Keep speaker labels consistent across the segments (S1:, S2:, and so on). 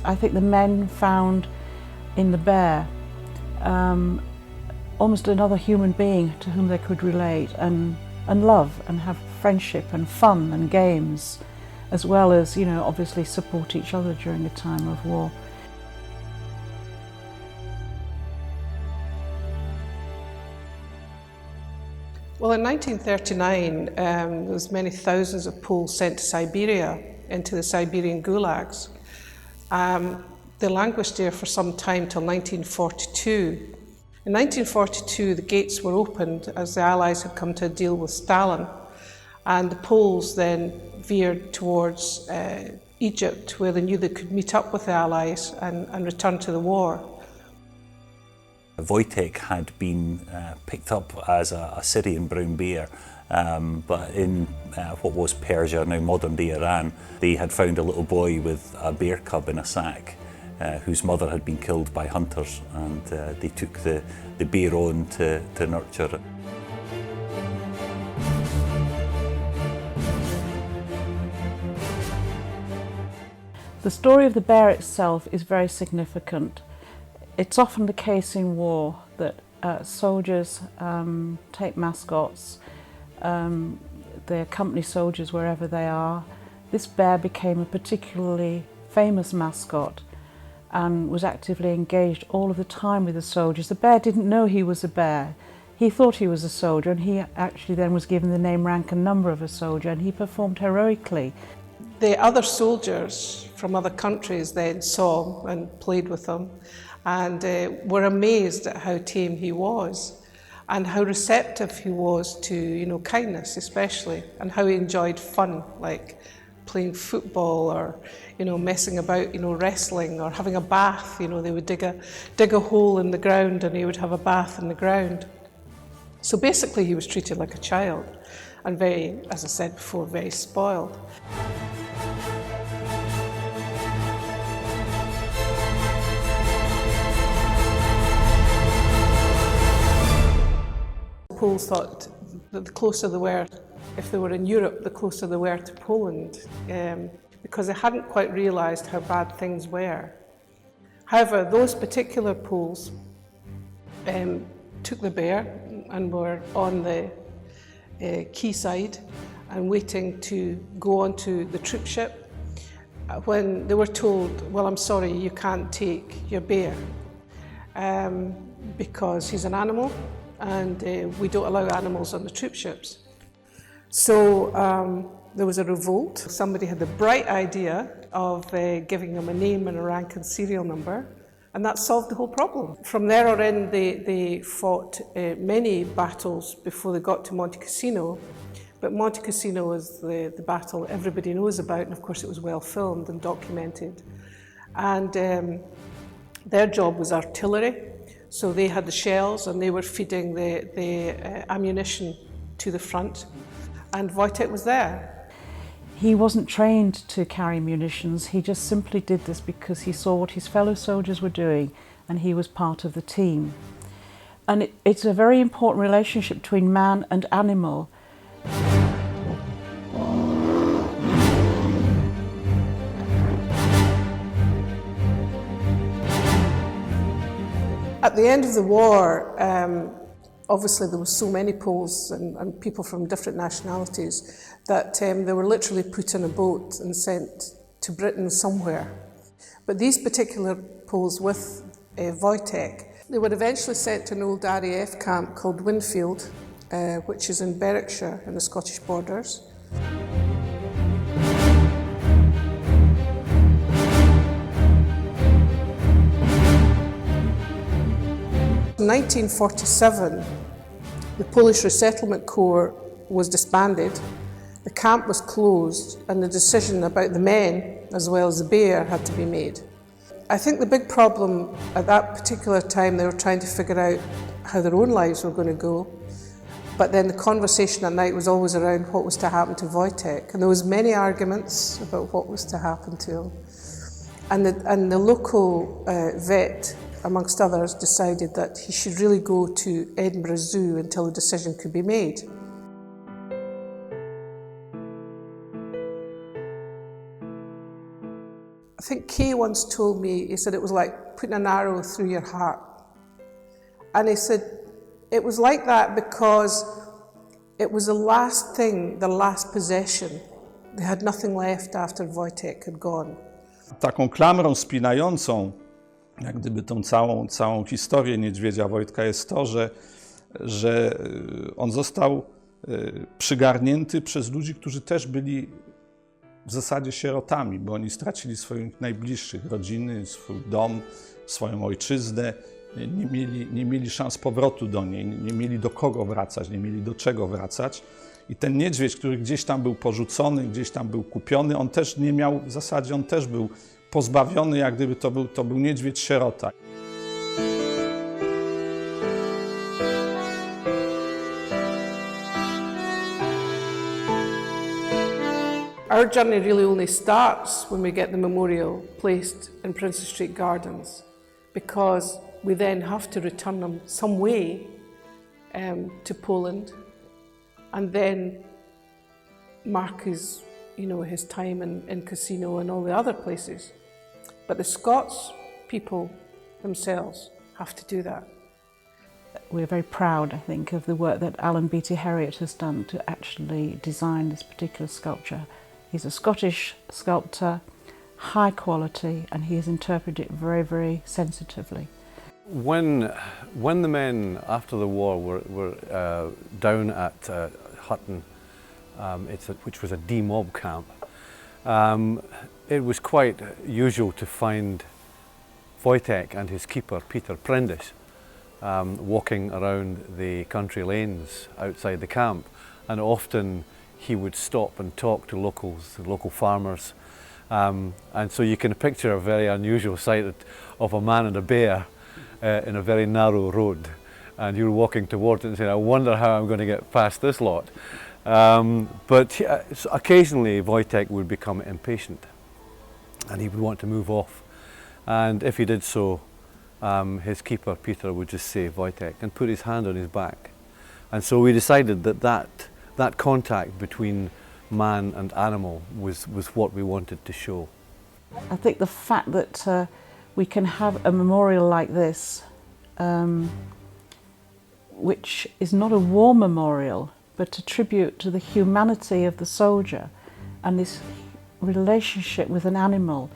S1: I think the men found in the bear almost another human being to whom they could relate and love and have friendship and fun and games, as well as, obviously support each other during a time of war.
S2: Well, in 1939, there was many thousands of Poles sent to Siberia, into the Siberian gulags. They languished there for some time till 1942. In 1942, the gates were opened as the Allies had come to a deal with Stalin, and the Poles then veered towards Egypt, where they knew they could meet up with the Allies and return to the war.
S3: Wojtek had been picked up as a Syrian brown bear, but in what was Persia, now modern-day Iran, they had found a little boy with a bear cub in a sack, whose mother had been killed by hunters, and they took the bear on to nurture it.
S1: The story of the bear itself is very significant. It's often the case in war that soldiers take mascots, they accompany soldiers wherever they are. This bear became a particularly famous mascot and was actively engaged all of the time with the soldiers. The bear didn't know he was a bear. He thought he was a soldier, and he actually then was given the name, rank and number of a soldier, and he performed heroically.
S2: The other soldiers from other countries then saw him and played with him, and were amazed at how tame he was and how receptive he was to kindness especially, and how he enjoyed fun, like playing football or messing about, wrestling or having a bath. They would dig a hole in the ground and he would have a bath in the ground. So basically he was treated like a child and very, as I said before, very spoiled. Poles thought that the closer they were, if they were in Europe, the closer they were to Poland, because they hadn't quite realised how bad things were. However, those particular Poles took the bear and were on the quayside and waiting to go onto the troop ship when they were told, well, I'm sorry, you can't take your bear because he's an animal, and we don't allow animals on the troop ships. So there was a revolt. Somebody had the bright idea of giving them a name and a rank and serial number, and that solved the whole problem. From there on in, they fought many battles before they got to Monte Cassino, but Monte Cassino was the battle everybody knows about, and of course it was well filmed and documented. And their job was artillery. So they had the shells and they were feeding the ammunition to the front, and Wojtek was there.
S1: He wasn't trained to carry munitions, he just simply did this because he saw what his fellow soldiers were doing and he was part of the team. And it's a very important relationship between man and animal.
S2: At the end of the war, obviously there were so many Poles and people from different nationalities that they were literally put in a boat and sent to Britain somewhere. But these particular Poles with Wojtek, they were eventually sent to an old RAF camp called Winfield, which is in Berwickshire in the Scottish borders. In 1947, the Polish Resettlement Corps was disbanded, the camp was closed, and the decision about the men, as well as the bear, had to be made. I think the big problem at that particular time, they were trying to figure out how their own lives were going to go, but then the conversation at night was always around what was to happen to Wojtek, and there was many arguments about what was to happen to him. And the local vet, amongst others, decided that he should really go to Edinburgh Zoo until the decision could be made. I think Kay once told me, he said it was like putting an arrow through your heart. And he said it was like that because it was the last thing, the last possession. They had nothing left after Wojtek had gone.
S4: Taką klamrą spinającą, jak gdyby tą całą historię niedźwiedzia Wojtka jest to, że on został przygarnięty przez ludzi, którzy też byli w zasadzie sierotami, bo oni stracili swoich najbliższych, rodziny, swój dom, swoją ojczyznę, nie mieli szans powrotu do niej, nie mieli do kogo wracać, nie mieli do czego wracać. I ten niedźwiedź, który gdzieś tam był porzucony, gdzieś tam był kupiony, on też nie miał, w zasadzie on też był pozbawiony, jak gdyby to był niedźwiedź sierota.
S2: Our journey really only starts when we get the memorial placed in Princess Street Gardens, because we then have to return them some way to Poland, and then mark his, his time in Casino and all the other places. But the Scots people themselves have to do that.
S1: We're very proud, I think, of the work that Alan Beattie Herriot has done to actually design this particular sculpture. He's a Scottish sculptor, high quality, and he has interpreted it very, very sensitively.
S5: When the men after the war were down at Hutton, which was a demob camp, it was quite usual to find Wojtek and his keeper Peter Prendish walking around the country lanes outside the camp, and often he would stop and talk to locals, local farmers, and so you can picture a very unusual sight of a man and a bear in a very narrow road, and you're walking towards it and saying, I wonder how I'm going to get past this lot. But occasionally Wojtek would become impatient and he would want to move off, and if he did so, his keeper Peter would just say Wojtek and put his hand on his back. And so we decided that contact between man and animal was what we wanted to show.
S1: I think the fact that we can have a memorial like this, which is not a war memorial, but a tribute to the humanity of the soldier and this relationship with an animal,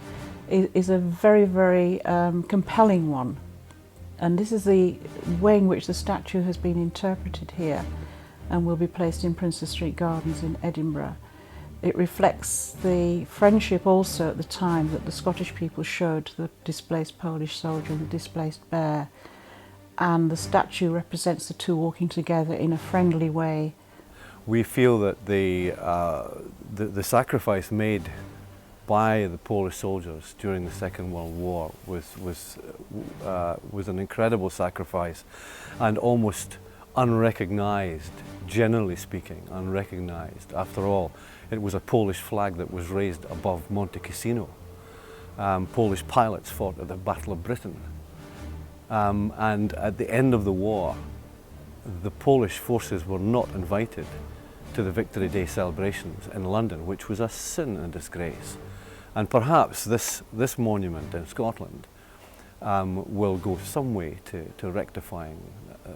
S1: is a very, very compelling one. And this is the way in which the statue has been interpreted here and will be placed in Princess Street Gardens in Edinburgh. It reflects the friendship also at the time that the Scottish people showed to the displaced Polish soldier and the displaced bear. And the statue represents the two walking together in a friendly way.
S5: We feel that the sacrifice made by the Polish soldiers during the Second World War was an incredible sacrifice, and almost unrecognised, generally speaking, unrecognised. After all, it was a Polish flag that was raised above Monte Cassino. Polish pilots fought at the Battle of Britain. And at the end of the war, the Polish forces were not invited to the Victory Day celebrations in London, which was a sin and disgrace. And perhaps this monument in Scotland will go some way to rectifying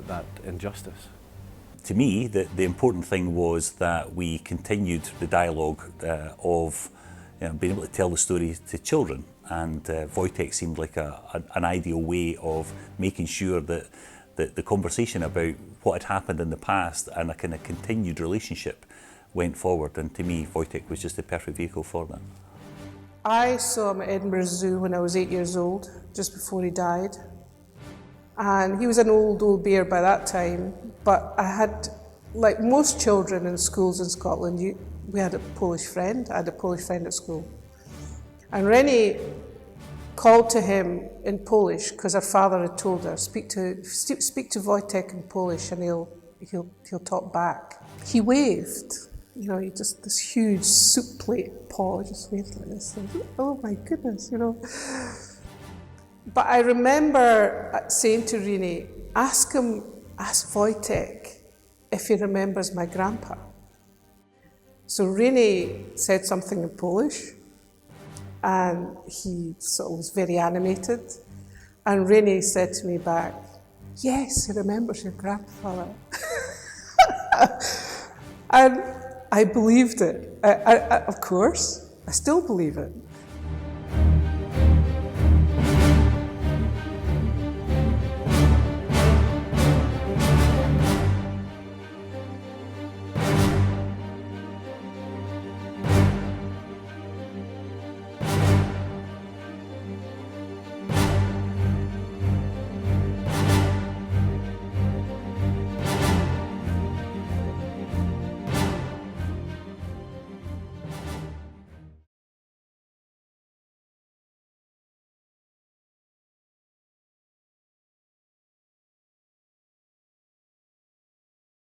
S5: that injustice.
S3: To me, the important thing was that we continued the dialogue of being able to tell the story to children, and Wojtek seemed like an ideal way of making sure that the conversation about what had happened in the past and a kind of continued relationship went forward, and to me Wojtek was just the perfect vehicle for that.
S2: I saw him at Edinburgh Zoo when I was 8 years old, just before he died. And he was an old bear by that time, but I had, like most children in schools in Scotland, we had a Polish friend. I had a Polish friend at school. And Rennie called to him in Polish, because her father had told her, speak to Wojtek in Polish and he'll talk back. He waved. He just, this huge soup plate paw, just waved like this. Oh my goodness, But I remember saying to Rennie, ask Wojtek if he remembers my grandpa. So Rennie said something in Polish, And he sort of was very animated. And Rainey said to me back, yes, he remembers your grandfather. And I believed it. Of course, I still believe it.